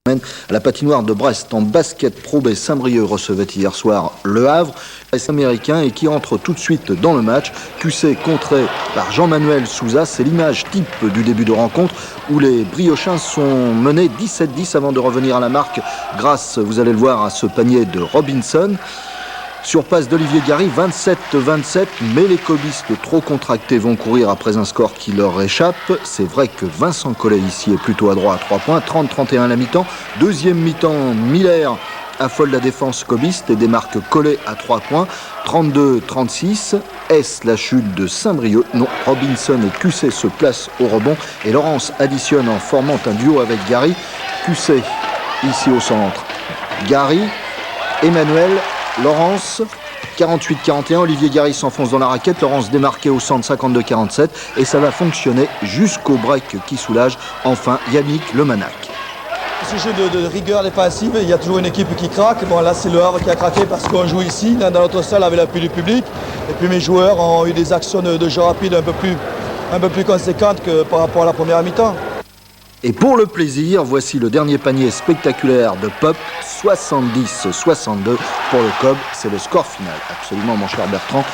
À la patinoire de Brest en basket Pro B, Saint-Brieuc recevait hier soir Le Havre, les Américains, et qui entre tout de suite dans le match. QC contré par Jean-Manuel Souza, c'est l'image type du début de rencontre où les Briochins sont menés 17-10 avant de revenir à la marque grâce, vous allez le voir, à ce panier de Robinson. Sur passe d'Olivier Gary, 27-27, mais les cobistes trop contractés vont courir après un score qui leur échappe. C'est vrai que Vincent Collet ici est plutôt adroit à 3 points, 30-31 à la mi-temps. Deuxième mi-temps, Miller affole la défense cobiste et démarque Collet à 3 points, 32-36. Est-ce la chute de Saint-Brieuc? Non, Robinson et QC se placent au rebond et Laurence additionne en formant un duo avec Gary. QC ici au centre, Gary, Emmanuel, Laurence, 48-41, Olivier Gary s'enfonce dans la raquette, Laurence démarqué au centre, 52-47, et ça va fonctionner jusqu'au break qui soulage enfin Yannick Lemanac. Ce jeu de rigueur défensive, il y a toujours une équipe qui craque. Bon, là c'est le Havre qui a craqué parce qu'on joue ici, dans notre salle avec l'appui du public, et puis mes joueurs ont eu des actions de jeu rapide un peu plus conséquentes que par rapport à la première mi-temps. Et pour le plaisir, voici le dernier panier spectaculaire de Pop, 70-62 pour le Cob. C'est le score final, absolument mon cher Bertrand.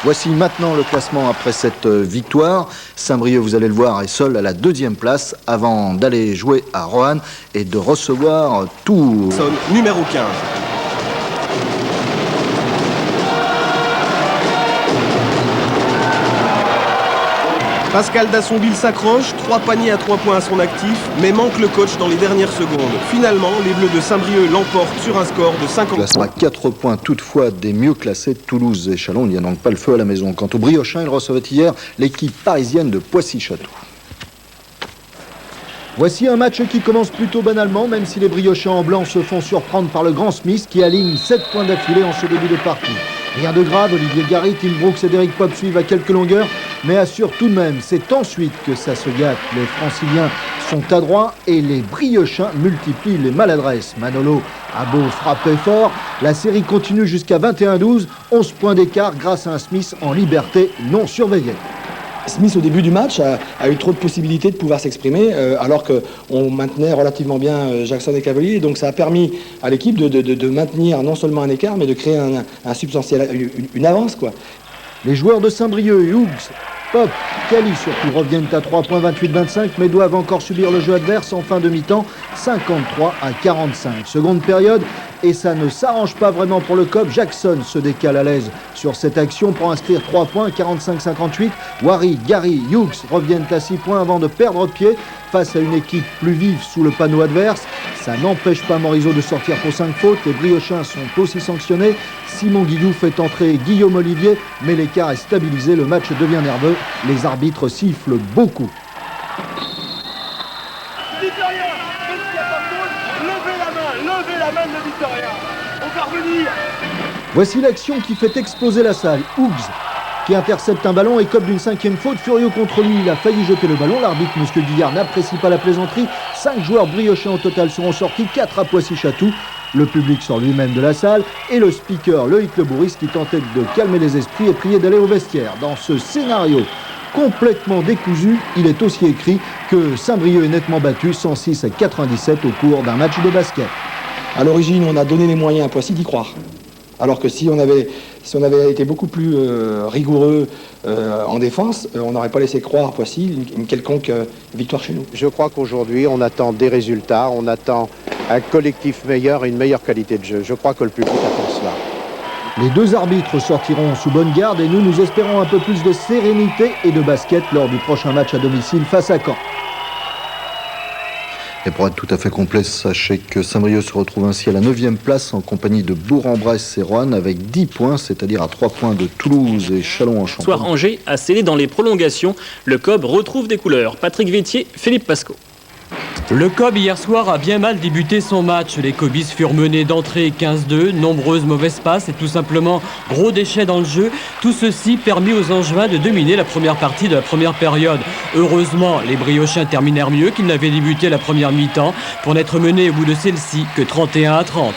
Voici maintenant le classement après cette victoire. Saint-Brieuc, vous allez le voir, est seul à la 2e place avant d'aller jouer à Roanne et de recevoir Tours. Numéro 15. Pascal Dassonville s'accroche, 3 paniers à 3 points à son actif, mais manque le coach dans les dernières secondes. Finalement, les Bleus de Saint-Brieuc l'emportent sur un score de 50 points. À 4 points toutefois des mieux classés, Toulouse et Chalon. Il n'y a donc pas le feu à la maison. Quant aux Briochins, ils recevaient hier l'équipe parisienne de Poissy-Château. Voici un match qui commence plutôt banalement, même si les Briochins en blanc se font surprendre par le Grand Smith qui aligne 7 points d'affilée en ce début de partie. Rien de grave, Olivier Gary, Tim Brooks et Derek Pop suivent à quelques longueurs, mais assurent tout de même. C'est ensuite que ça se gâte. Les Franciliens sont adroits et les Briochins multiplient les maladresses. Manolo a beau frapper fort, la série continue jusqu'à 21-12, 11 points d'écart grâce à un Smith en liberté non surveillé. Smith, au début du match, a eu trop de possibilités de pouvoir s'exprimer, alors qu'on maintenait relativement bien Jackson et Cavalier. Donc ça a permis à l'équipe de maintenir non seulement un écart, mais de créer un substantiel, une avance, quoi. Les joueurs de Saint-Brieuc, Hughes, Pop, Cali surtout reviennent à 3 points 28-25, mais doivent encore subir le jeu adverse en fin de mi-temps, 53-45. Seconde période, et ça ne s'arrange pas vraiment pour le COP. Jackson se décale à l'aise sur cette action pour inscrire 3 points, 45-58. Wari, Gary, Hughes reviennent à 6 points avant de perdre pied face à une équipe plus vive sous le panneau adverse. Ça n'empêche pas Morisot de sortir pour 5 fautes. Les Briochins sont aussi sanctionnés. Simon Guillou fait entrer Guillaume Olivier, mais l'écart est stabilisé. Le match devient nerveux. Les arbitres sifflent beaucoup. Victoria, même s'il n'y a pas de faute, levez la main de Victoria. On va revenir. Voici l'action qui fait exploser la salle. Hughes qui intercepte un ballon et cope d'une 5e faute. Furieux contre lui, il a failli jeter le ballon. L'arbitre, M. Guillard, n'apprécie pas la plaisanterie. 5 joueurs briochins au total seront sortis, 4 à Poissy-Château. Le public sort lui-même de la salle et le speaker Loïc Lebouris, qui tentait de calmer les esprits, est prié d'aller au vestiaire. Dans ce scénario complètement décousu, il est aussi écrit que Saint-Brieuc est nettement battu 106 à 97 au cours d'un match de basket. À l'origine, on a donné les moyens à Poissy d'y croire. Alors que si on avait été beaucoup plus rigoureux en défense, on n'aurait pas laissé croire à Poissy une quelconque victoire chez nous. Je crois qu'aujourd'hui, on attend des résultats, on attend un collectif meilleur et une meilleure qualité de jeu. Je crois que le public attend cela. Les deux arbitres sortiront sous bonne garde et nous espérons un peu plus de sérénité et de basket lors du prochain match à domicile face à Caen. Et pour être tout à fait complet, sachez que Saint-Brieuc se retrouve ainsi à la 9e place en compagnie de Bourg-en-Bresse et Roanne avec 10 points, c'est-à-dire à 3 points de Toulouse et Chalon en championnat. Soir, Angers a scellé dans les prolongations. Le COB retrouve des couleurs. Patrick Vétier, Philippe Pascot. Le COB hier soir a bien mal débuté son match. Les Cobistes furent menés d'entrée 15-2, nombreuses mauvaises passes et tout simplement gros déchets dans le jeu. Tout ceci permit aux Angevins de dominer la première partie de la première période. Heureusement, les Briochins terminèrent mieux qu'ils n'avaient débuté la première mi-temps pour n'être menés au bout de celle-ci que 31-30.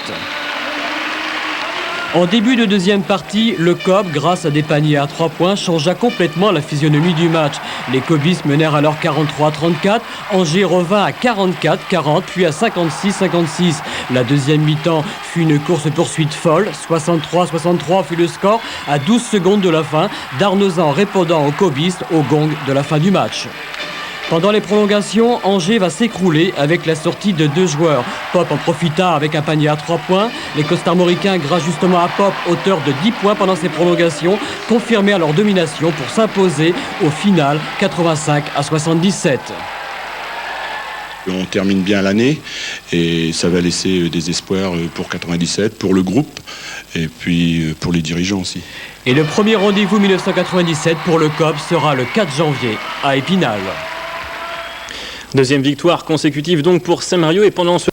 En début de deuxième partie, le Cob, grâce à des paniers à 3 points, changea complètement la physionomie du match. Les Cobis menèrent alors 43-34, Angers revint à 44-40, puis à 56-56. La deuxième mi-temps fut une course-poursuite folle, 63-63 fut le score à 12 secondes de la fin, Darnezan répondant aux Cobis au gong de la fin du match. Pendant les prolongations, Angers va s'écrouler avec la sortie de 2 joueurs. Pop en profita avec un panier à 3 points. Les costarmoricains, grâce justement à Pop, auteur de 10 points pendant ces prolongations, confirmèrent leur domination pour s'imposer au final 85-77. On termine bien l'année et ça va laisser des espoirs pour 97, pour le groupe et puis pour les dirigeants aussi. Et le premier rendez-vous 1997 pour le Cob sera le 4 janvier à Épinal. Deuxième victoire consécutive donc pour Saint-Maurieux et pendant ce